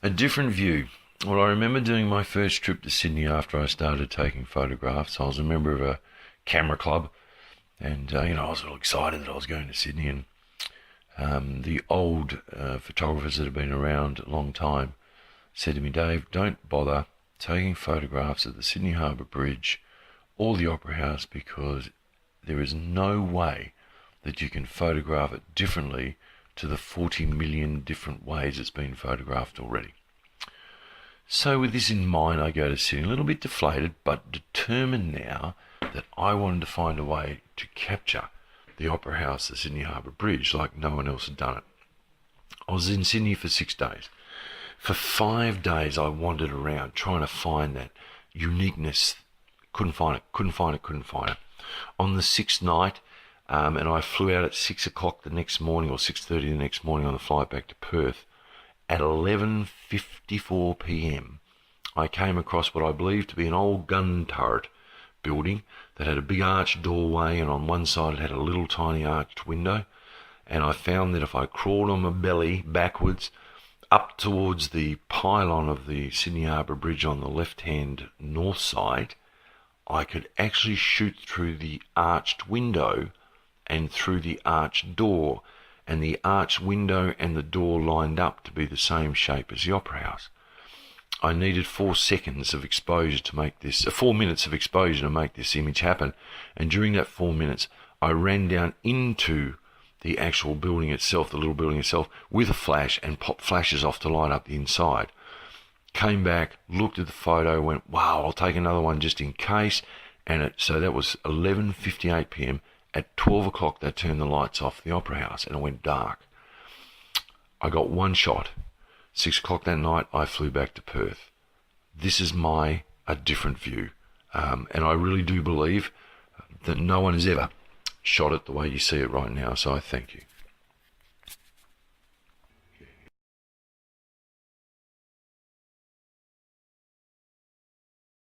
A different view. Well, I remember doing my first trip to Sydney after I started taking photographs. I was a member of a camera club, and I was all excited that I was going to Sydney. And the old photographers that have been around a long time said to me, Dave, don't bother taking photographs of the Sydney Harbour Bridge or the Opera House because there is no way that you can photograph it differently to the 40 million different ways it's been photographed already. So with this in mind, I go to Sydney, a little bit deflated, but determined now that I wanted to find a way to capture the Opera House, the Sydney Harbour Bridge, like no one else had done it. I was in Sydney for 6 days. For 5 days, I wandered around trying to find that uniqueness. Couldn't find it. On the 6th night, and I flew out at 6 o'clock the next morning, or 6:30 the next morning on the flight back to Perth. At 11:54 p.m, I came across what I believe to be an old gun turret building that had a big arched doorway, and on one side it had a little tiny arched window. And I found that if I crawled on my belly backwards up towards the pylon of the Sydney Harbour Bridge on the left-hand north side, I could actually shoot through the arched window and through the arched door, and the arched window and the door lined up to be the same shape as the Opera House. I needed 4 seconds of exposure to make this, 4 minutes of exposure to make this image happen, and during that 4 minutes, I ran down into the actual building itself, the little building itself, with a flash and popped flashes off to light up the inside. Came back, looked at the photo, went, wow, I'll take another one just in case, and so that was 11:58 p.m. At 12 o'clock, they turned the lights off the Opera House, and it went dark. I got one shot. 6 o'clock that night, I flew back to Perth. This is a different view. And I really do believe that no one has ever shot it the way you see it right now, so I thank you.